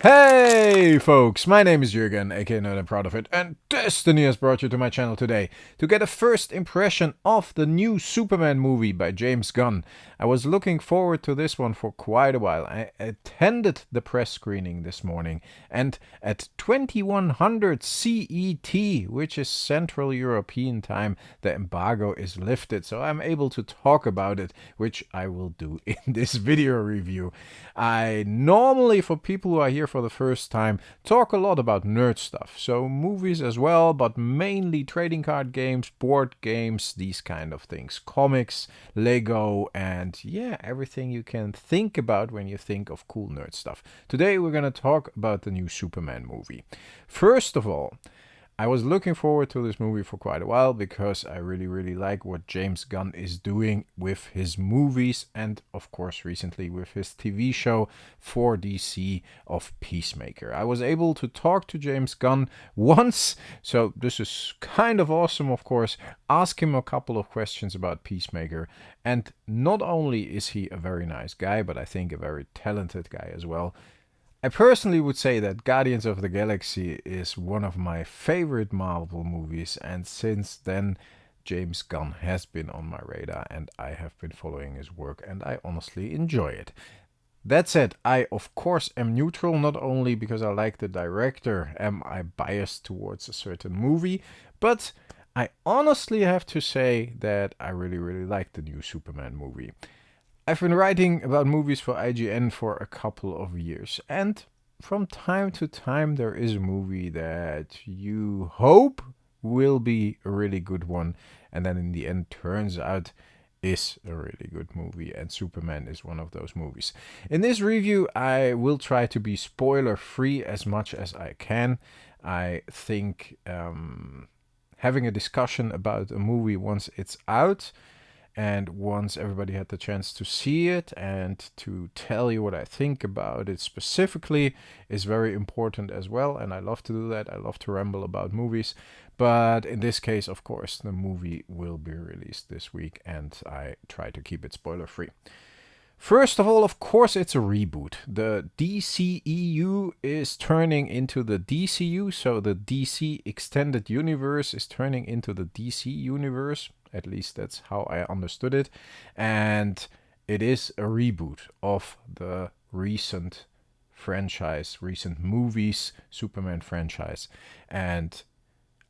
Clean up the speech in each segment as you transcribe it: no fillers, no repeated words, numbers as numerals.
Hey folks, my name is Jürgen, aka Nerd and Proud of It, and Destiny has brought you to my channel today to get a first impression of the new Superman movie by James Gunn. I was looking forward to this one for quite a while. I attended the press screening this morning, and at 2100 CET, which is Central European time, the embargo is lifted, so I'm able to talk about it, which I will do in this video review. I normally, for people who are here for the first time, talk a lot about nerd stuff, so movies as well, but mainly trading card games, board games, these kind of things, comics, Lego, and yeah, everything you can think about when you think of cool nerd stuff. Today we're gonna talk about the new Superman movie. First of all, I was looking forward to this movie for quite a while because I really like what James Gunn is doing with his movies and of course recently with his TV show for DC of Peacemaker. I was able to talk to James Gunn once, so this is kind of awesome, of course. Ask him a couple of questions about Peacemaker, and not only is he a very nice guy, but I think a very talented guy as well. I personally would say that Guardians of the Galaxy is one of my favorite Marvel movies, and since then James Gunn has been on my radar and I have been following his work and I honestly enjoy it. That said, I of course am neutral, not only because I like the director, am I biased towards a certain movie, but I honestly have to say that I really like the new Superman movie. I've been writing about movies for IGN for a couple of years, and from time to time there is a movie that you hope will be a really good one, and then in the end turns out is a really good movie, and Superman is one of those movies. In this review I will try to be spoiler free as much as I can. I think having a discussion about a movie once it's out, and once everybody had the chance to see it and to tell you what I think about it specifically is very important as well. And I love to do that. I love to ramble about movies. But in this case, of course, the movie will be released this week and I try to keep it spoiler free. First of all, of course, it's a reboot. The DCEU is turning into the DCU, so the DC Extended Universe is turning into the DC Universe. At least that's how I understood it. And it is a reboot of the recent franchise, recent movies, Superman franchise. And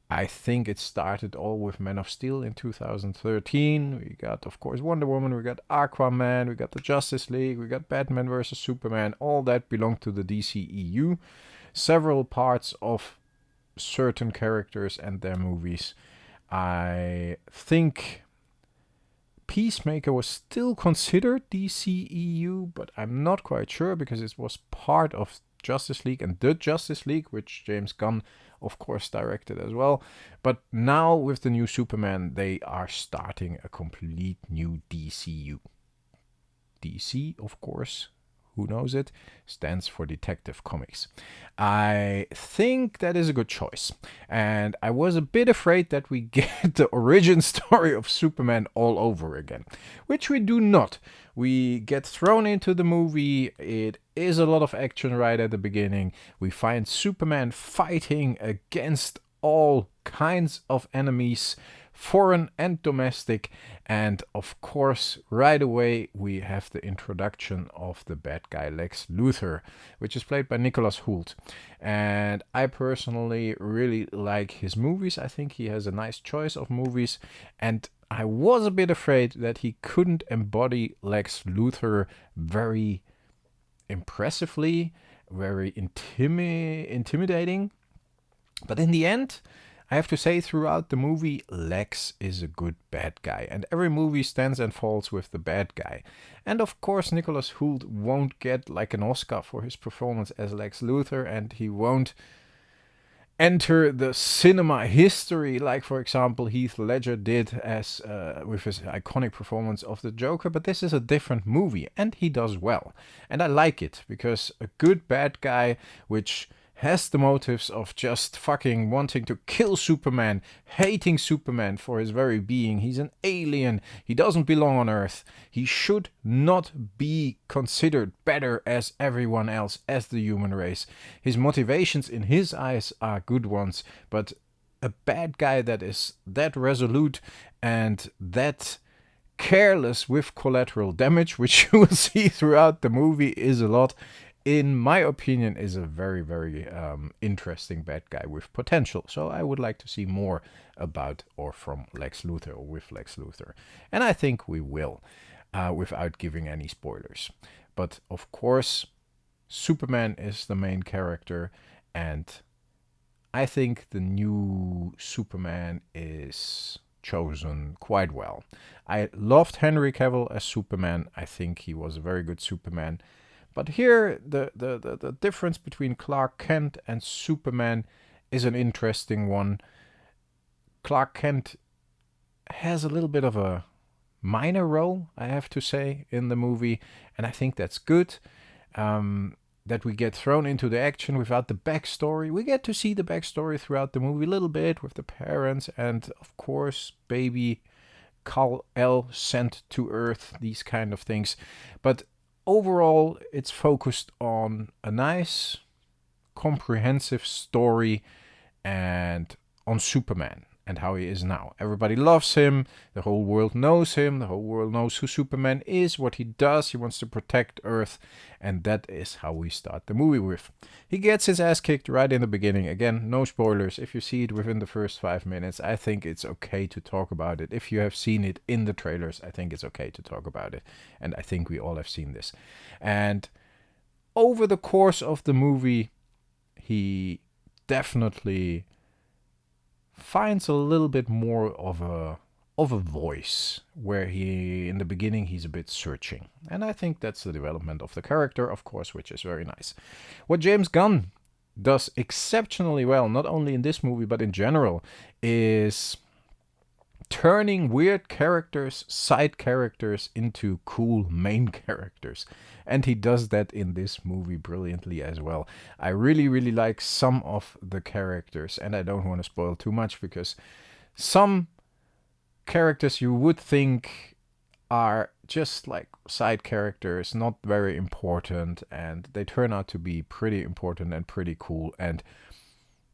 I think it started all with Man of Steel in 2013. We got, of course, Wonder Woman, we got Aquaman, we got the Justice League, we got Batman vs. Superman. All that belonged to the DCEU. Several parts of certain characters and their movies. I think Peacemaker was still considered DCEU, but I'm not quite sure because it was part of Justice League and the Justice League, which James Gunn of course directed as well. But now with the new Superman they are starting a complete new DCU. DC, of course, who knows it, stands for Detective Comics. I think that is a good choice. And I was a bit afraid that we get the origin story of Superman all over again, which we do not. We get thrown into the movie. It is a lot of action right at the beginning. We find Superman fighting against all kinds of enemies, foreign and domestic, and of course right away we have the introduction of the bad guy Lex Luthor, which is played by Nicholas Hoult. And I personally really like his movies. I think he has a nice choice of movies, and I was a bit afraid that he couldn't embody Lex Luthor very impressively, very intimidating. But in the end, I have to say, throughout the movie, Lex is a good bad guy, and every movie stands and falls with the bad guy. And of course, Nicholas Hoult won't get like an Oscar for his performance as Lex Luthor, and he won't enter the cinema history like, for example, Heath Ledger did as with his iconic performance of the Joker. But this is a different movie, and he does well, and I like it because a good bad guy, which has the motives of just fucking wanting to kill Superman, hating Superman for his very being. He's an alien. He doesn't belong on Earth. He should not be considered better as everyone else, as the human race. His motivations in his eyes are good ones, but a bad guy that is that resolute and that careless with collateral damage, which you will see throughout the movie is a lot, in my opinion, is a very, very interesting bad guy with potential. So I would like to see more about or from Lex Luthor or with Lex Luthor. And I think we will, without giving any spoilers. But of course, Superman is the main character, and I think the new Superman is chosen quite well. I loved Henry Cavill as Superman. I think he was a very good Superman. But here, the difference between Clark Kent and Superman is an interesting one. Clark Kent has a little bit of a minor role, I have to say, in the movie, and I think that's good. That we get thrown into the action without the backstory. We get to see the backstory throughout the movie a little bit with the parents and, of course, baby Kal-El sent to Earth, these kind of things. But overall, it's focused on a nice, comprehensive story and on Superman and how he is now. Everybody loves him. The whole world knows him. The whole world knows who Superman is, what he does. He wants to protect Earth. And that is how we start the movie with. He gets his ass kicked right in the beginning. Again, no spoilers. If you see it within the first 5 minutes, I think it's okay to talk about it. If you have seen it in the trailers, I think it's okay to talk about it. And I think we all have seen this. And over the course of the movie, he definitely finds a little bit more of a voice, where he, in the beginning, he's a bit searching. And I think that's the development of the character, of course, which is very nice. What James Gunn does exceptionally well, not only in this movie, but in general, is turning weird characters, side characters, into cool main characters. And he does that in this movie brilliantly as well. I really, really like some of the characters, and I don't want to spoil too much, because some characters you would think are just like side characters, not very important, and they turn out to be pretty important and pretty cool, and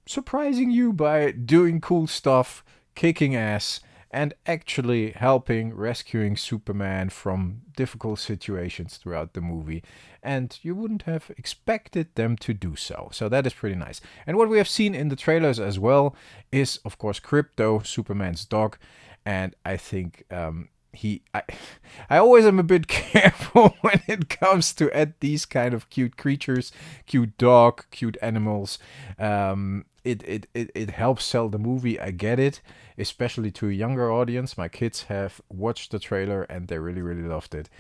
surprising you by doing cool stuff, kicking ass, and actually helping, rescuing Superman from difficult situations throughout the movie. And you wouldn't have expected them to do so. So that is pretty nice. And what we have seen in the trailers as well is, of course, Crypto, Superman's dog. And I think I always am a bit careful when it comes to add these kind of cute creatures, cute dog, cute animals. It helps sell the movie. I get it, especially to a younger audience. My kids have watched the trailer and they really, really loved it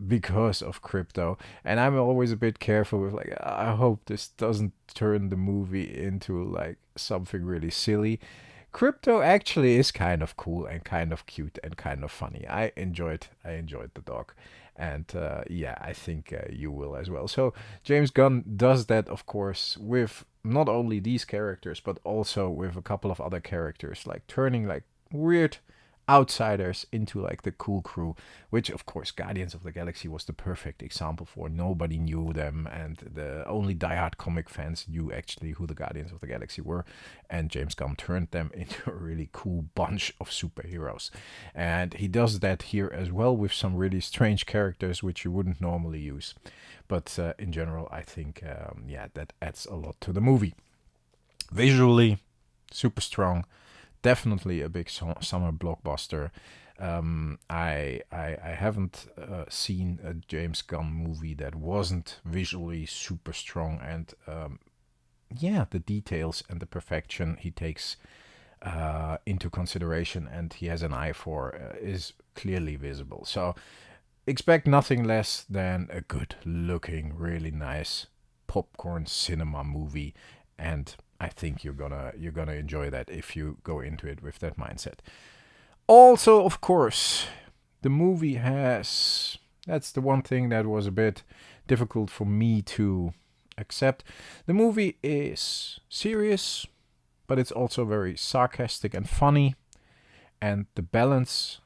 because of Crypto. And I'm always a bit careful with, like, I hope this doesn't turn the movie into like something really silly. Crypto actually is kind of cool and kind of cute and kind of funny. I enjoyed the dog. And yeah, I think you will as well. So James Gunn does that, of course, with not only these characters, but also with a couple of other characters, like turning like weird outsiders into like the cool crew, which of course Guardians of the Galaxy was the perfect example for. Nobody knew them, and the only diehard comic fans knew actually who the Guardians of the Galaxy were, and James Gunn turned them into a really cool bunch of superheroes. And he does that here as well with some really strange characters which you wouldn't normally use. But in general, I think yeah, that adds a lot to the movie. Visually, super strong. Definitely a big summer blockbuster. I haven't seen a James Gunn movie that wasn't visually super strong, and yeah, the details and the perfection he takes into consideration and he has an eye for is clearly visible. So expect nothing less than a good looking, really nice popcorn cinema movie, and I think you're gonna enjoy that if you go into it with that mindset. Also, of course, the movie has, that's the one thing that was a bit difficult for me to Except the movie is serious, but it's also very sarcastic and funny, and the balance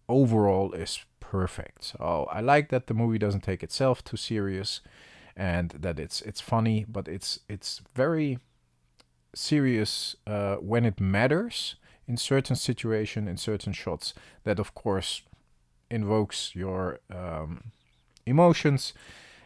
overall is perfect. So I like that the movie doesn't take itself too serious, and that it's funny, but it's very serious when it matters in certain situation, in certain shots. That of course invokes your emotions.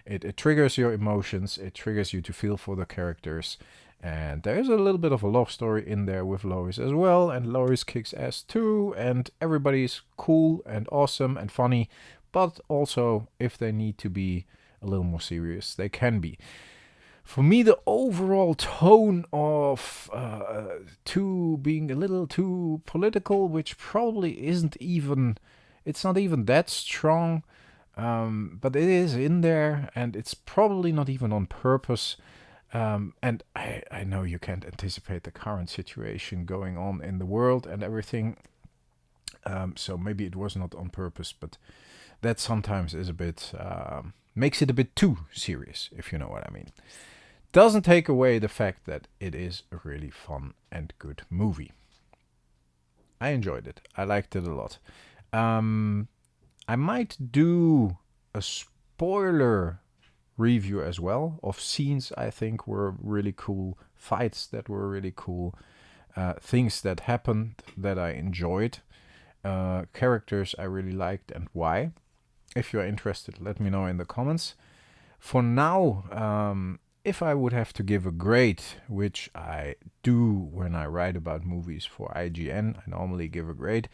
It triggers your emotions. It triggers you to feel for the characters. And there's a little bit of a love story in there with Lois as well. And Lois kicks ass too. And everybody's cool and awesome and funny. But also, if they need to be a little more serious, they can be. For me, the overall tone of being a little too political, which probably isn't even, it's not even that strong, but it is in there, and it's probably not even on purpose. And I know you can't anticipate the current situation going on in the world and everything, so maybe it was not on purpose, but that sometimes is a bit, makes it a bit too serious, if you know what I mean. Doesn't take away the fact that it is a really fun and good movie. I enjoyed it. I liked it a lot. I might do a spoiler review as well of scenes I think were really cool, fights that were really cool, things that happened that I enjoyed, characters I really liked and why. If you're interested, let me know in the comments. For now, if I would have to give a grade, which I do when I write about movies for IGN, I normally give a grade.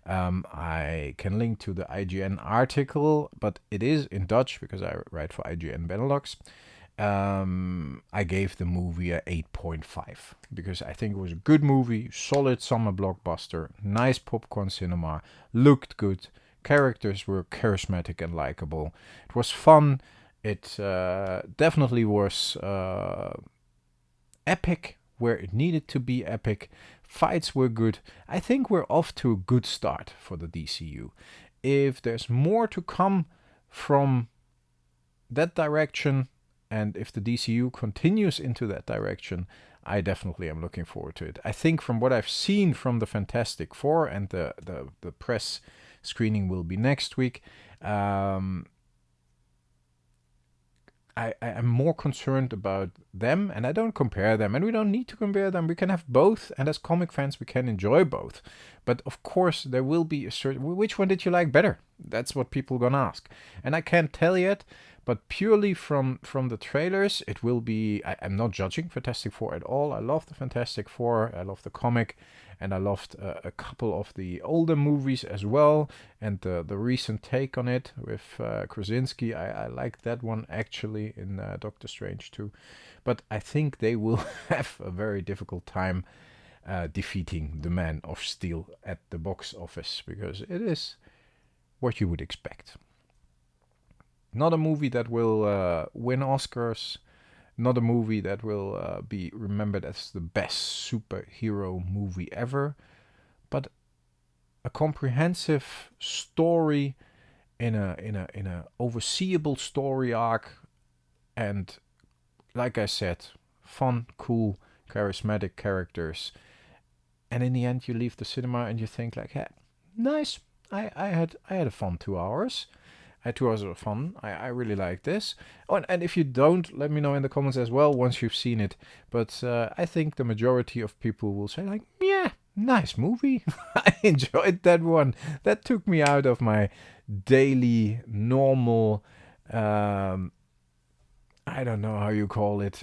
I can link to the IGN article, but it is in Dutch because I write for IGN Benelux. I gave the movie a 8.5 because I think it was a good movie, solid summer blockbuster, nice popcorn cinema, looked good, characters were charismatic and likable. It was fun. It definitely was epic where it needed to be epic. Fights were good. I think we're off to a good start for the DCU. If there's more to come from that direction, and if the DCU continues into that direction, I definitely am looking forward to it. I think from what I've seen from the Fantastic Four, and the press screening will be next week, I am more concerned about them, and I don't compare them, and we don't need to compare them. We can have both, and as comic fans, we can enjoy both. But of course, there will be a certain... Which one did you like better? That's what people are gonna ask. And I can't tell yet, but purely from the trailers, it will be... I'm not judging Fantastic Four at all. I love the Fantastic Four. I love the comic. And I loved a couple of the older movies as well, and the recent take on it with Krasinski. I liked that one actually in Doctor Strange too. But I think they will have a very difficult time defeating the Man of Steel at the box office, because it is what you would expect. Not a movie that will win Oscars. Not a movie that will be remembered as the best superhero movie ever, but a comprehensive story in a overseeable story arc, and like I said, fun, cool, charismatic characters. And in the end, you leave the cinema and you think like, hey, nice. I had a fun 2 hours. I had 2 hours of fun. I really like this. Oh, and if you don't, let me know in the comments as well once you've seen it. But I think the majority of people will say like, yeah, nice movie. I enjoyed that one. That took me out of my daily, normal, I don't know how you call it,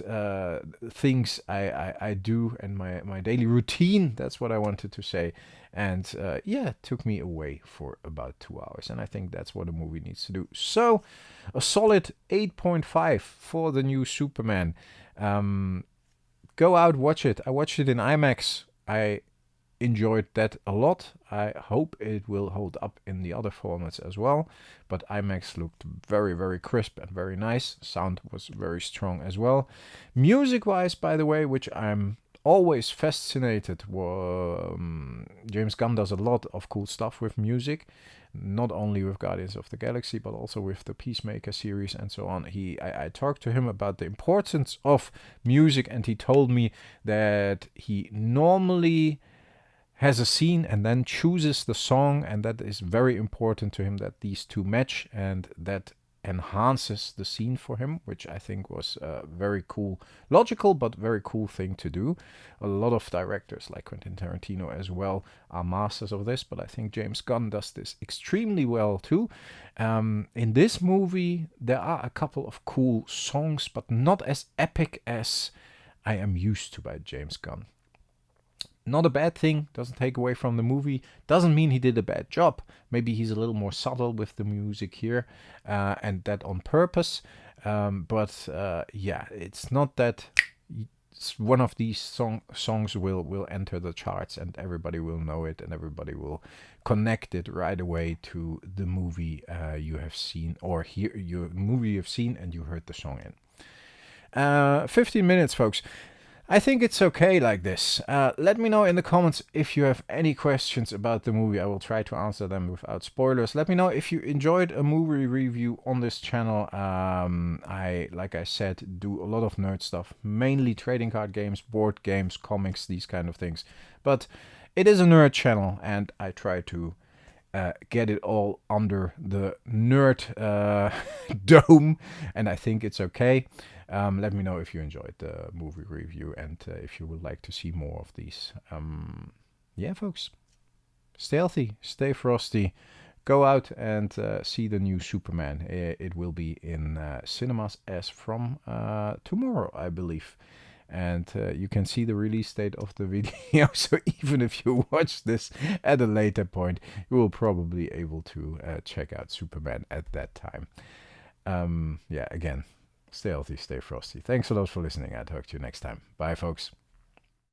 things I do, and my daily routine. That's what I wanted to say. And yeah, it took me away for about 2 hours. And I think that's what a movie needs to do. So, a solid 8.5 for the new Superman. Go out, watch it. I watched it in IMAX. I enjoyed that a lot. I hope it will hold up in the other formats as well. But IMAX looked very, very crisp and very nice. Sound was very strong as well. Music-wise, by the way, which I'm always fascinated. James Gunn does a lot of cool stuff with music. not only with Guardians of the Galaxy, but also with the Peacemaker series and so on. I talked to him about the importance of music, and he told me that he normally has a scene and then chooses the song, and that is very important to him, that these two match, and that enhances the scene for him, which I think was a very cool, logical but very cool thing to do. A lot of directors like Quentin Tarantino as well are masters of this, but I think James Gunn does this extremely well too. In this movie there are a couple of cool songs, but not as epic as I am used to by James Gunn. Not a bad thing, doesn't take away from the movie, doesn't mean he did a bad job. Maybe he's a little more subtle with the music here, and that on purpose. But yeah, it's not that one of these songs will enter the charts and everybody will know it and everybody will connect it right away to the movie you have seen, or your movie you've seen and you heard the song in. 15 minutes, folks. I think it's okay like this. Let me know in the comments if you have any questions about the movie. I will try to answer them without spoilers. Let me know if you enjoyed a movie review on this channel. Like I said, do a lot of nerd stuff, mainly trading card games, board games, comics, these kind of things. But it is a nerd channel, and I try to get it all under the nerd dome, and I think it's okay. Let me know if you enjoyed the movie review and if you would like to see more of these. Yeah, folks, stay healthy, stay frosty, go out and see the new Superman. It will be in cinemas as from tomorrow, I believe. And you can see the release date of the video, so even if you watch this at a later point, you will probably be able to check out Superman at that time. Yeah, again, stay healthy, stay frosty. Thanks a lot for listening. I'll talk to you next time. Bye, folks.